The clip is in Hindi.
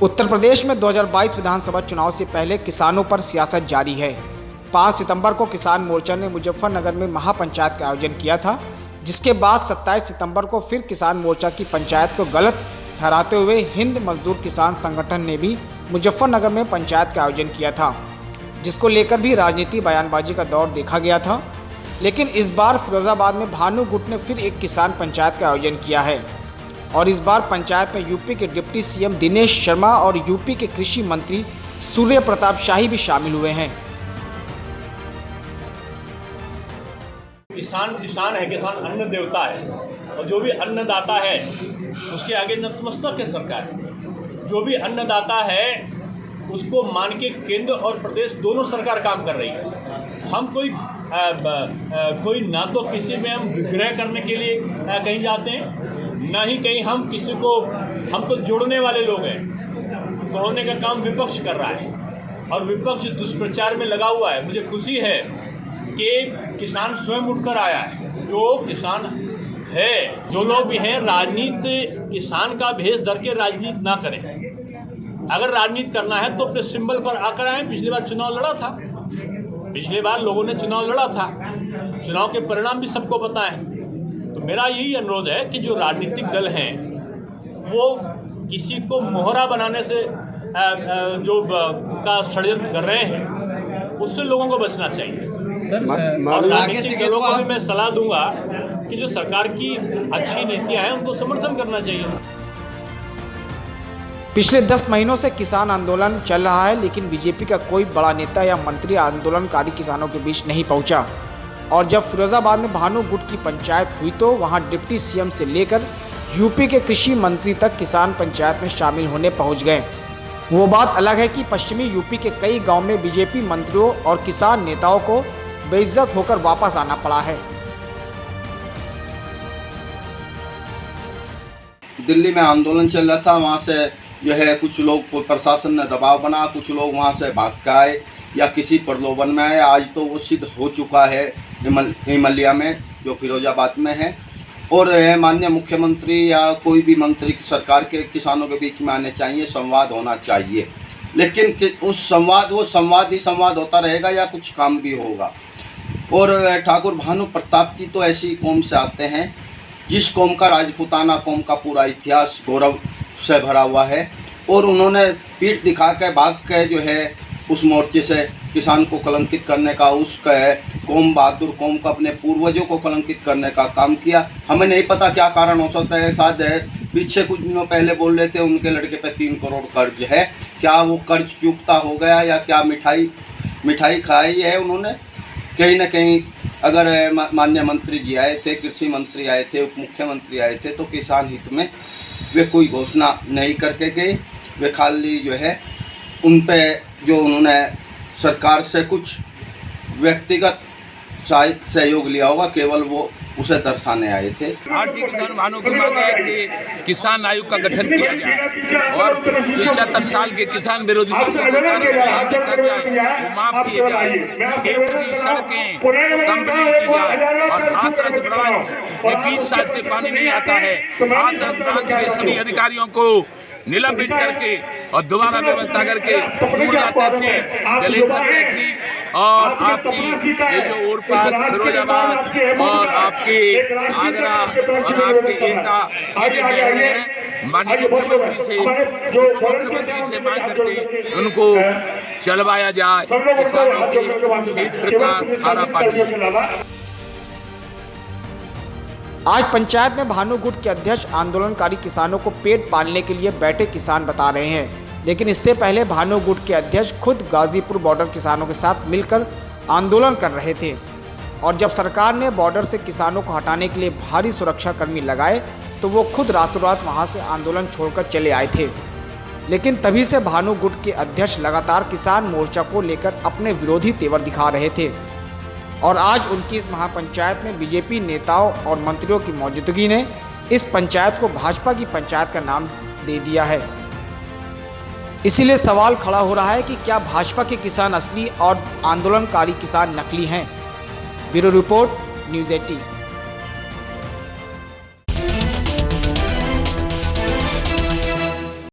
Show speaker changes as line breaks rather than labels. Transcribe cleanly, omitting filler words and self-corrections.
उत्तर प्रदेश में 2022 विधानसभा चुनाव से पहले किसानों पर सियासत जारी है। 5 सितंबर को किसान मोर्चा ने मुजफ्फरनगर में महापंचायत का आयोजन किया था, जिसके बाद 27 सितंबर को फिर किसान मोर्चा की पंचायत को गलत ठहराते हुए हिंद मजदूर किसान संगठन ने भी मुजफ्फरनगर में पंचायत का आयोजन किया था, जिसको लेकर भी राजनीति बयानबाजी का दौर देखा गया था। लेकिन इस बार फिरोजाबाद में भानु गुट ने फिर एक किसान पंचायत का आयोजन किया है और इस बार पंचायत में यूपी के डिप्टी सीएम दिनेश शर्मा और यूपी के कृषि मंत्री सूर्य प्रताप शाही भी शामिल हुए हैं।
किसान है, किसान अन्न देवता है और जो भी अन्नदाता है उसके आगे नतमस्तक है सरकार। जो भी अन्नदाता है उसको मान के केंद्र और प्रदेश दोनों सरकार काम कर रही है। हम कोई ना तो किसी में हम विग्रह करने के लिए कहीं जाते हैं, ना ही कहीं हम किसी को, हम तो जोड़ने वाले लोग हैं। तोड़ने का काम विपक्ष कर रहा है और विपक्ष दुष्प्रचार में लगा हुआ है। मुझे खुशी है कि किसान स्वयं उठकर आया है। जो किसान है, जो लोग भी हैं, राजनीति किसान का भेष धर के राजनीति ना करें। अगर राजनीति करना है तो अपने सिंबल पर आकर आए। पिछली बार चुनाव लड़ा था, पिछली बार लोगों ने चुनाव लड़ा था, चुनाव के परिणाम भी सबको पता है। तो मेरा यही अनुरोध है कि जो राजनीतिक दल हैं वो किसी को मोहरा बनाने से का षड्यंत्र कर रहे हैं, उससे लोगों को बचना चाहिए। और राजनीतिक दलों को भी मैं सलाह दूंगा कि जो सरकार की अच्छी नीतियां हैं उनको समर्थन करना चाहिए।
पिछले 10 महीनों से किसान आंदोलन चल रहा है, लेकिन बीजेपी का कोई बड़ा नेता या मंत्री आंदोलनकारी किसानों के बीच नहीं पहुंचा। और जब फिरोजाबाद में भानु गुट की पंचायत हुई तो वहां डिप्टी सीएम से लेकर यूपी के कृषि मंत्री तक किसान पंचायत में शामिल होने पहुंच गए। वो बात अलग है कि पश्चिमी यूपी के कई गांव में बीजेपी मंत्रियों और किसान नेताओं को बेइज्जत होकर वापस आना पड़ा है।
दिल्ली में आंदोलन चल रहा था, वहाँ से जो है कुछ लोग को प्रशासन ने दबाव बना, कुछ लोग वहाँ से भाग के आए या किसी प्रलोभन में आए। आज तो वो सिद्ध हो चुका है हिमालय में, जो फिरोजाबाद में है। और माननीय मुख्यमंत्री या कोई भी मंत्री सरकार के किसानों के बीच में आने चाहिए, संवाद होना चाहिए। लेकिन उस वो संवाद ही संवाद होता रहेगा या कुछ काम भी होगा। और ठाकुर भानु प्रताप जी तो ऐसी कौम से आते हैं जिस कौम का, राजपूताना कौम का पूरा इतिहास गौरव से भरा हुआ है। और उन्होंने पीठ दिखा के भाग के जो है उस मोर्चे से किसान को कलंकित करने का, उसका कौम बहादुर कौम का, अपने पूर्वजों को कलंकित करने का काम किया। हमें नहीं पता क्या कारण हो सकता है। शायद पीछे कुछ दिनों पहले बोल रहे थे उनके लड़के पे 3 करोड़ कर्ज है। क्या वो कर्ज चुकता हो गया या क्या मिठाई खाई है उन्होंने? कहीं ना कहीं अगर माननीय मंत्री जी आए थे, कृषि मंत्री आए थे, उप मुख्यमंत्री आए थे, तो किसान हित में वे कोई घोषणा नहीं करके गए। वे खाली जो है उन पे जो उन्होंने सरकार से कुछ व्यक्तिगत सहयोग लिया होगा, केवल वो उसे दर्शाने आए थे।
भारतीय किसान भानु की मांग है कि किसान आयोग का गठन किया जाए और 75 साल के किसान विरोधी कर जाए, वो माफ किए जाए, क्षेत्र की सड़कें कंप्लीट की जाए। और हाथरस ब्रांच में 20 साल से पानी नहीं आता है, हाथरस ब्रांच के सभी अधिकारियों को निलंबित करके और दोबारा व्यवस्था करके टूडला तहसील, जलेसर तहसील और आपकी ये जो उरपाद, फिरोजाबाद और आपके आगरा और आपके एटा के बहने हैं, माननीय मुख्यमंत्री से मांग करके उनको चलवाया जाए, किसानों के क्षेत्र का खारा पानी।
आज पंचायत में भानु गुट के अध्यक्ष आंदोलनकारी किसानों को पेट पालने के लिए बैठे किसान बता रहे हैं, लेकिन इससे पहले भानु गुट के अध्यक्ष खुद गाजीपुर बॉर्डर किसानों के साथ मिलकर आंदोलन कर रहे थे। और जब सरकार ने बॉर्डर से किसानों को हटाने के लिए भारी सुरक्षाकर्मी लगाए तो वो खुद रातों रात वहाँ से आंदोलन छोड़कर चले आए थे। लेकिन तभी से भानु गुट के अध्यक्ष लगातार किसान मोर्चा को लेकर अपने विरोधी तेवर दिखा रहे थे। और आज उनकी इस महापंचायत में बीजेपी नेताओं और मंत्रियों की मौजूदगी ने इस पंचायत को भाजपा की पंचायत का नाम दे दिया है। इसीलिए सवाल खड़ा हो रहा है कि क्या भाजपा के किसान असली और आंदोलनकारी किसान नकली हैं? Bureau report, news 18।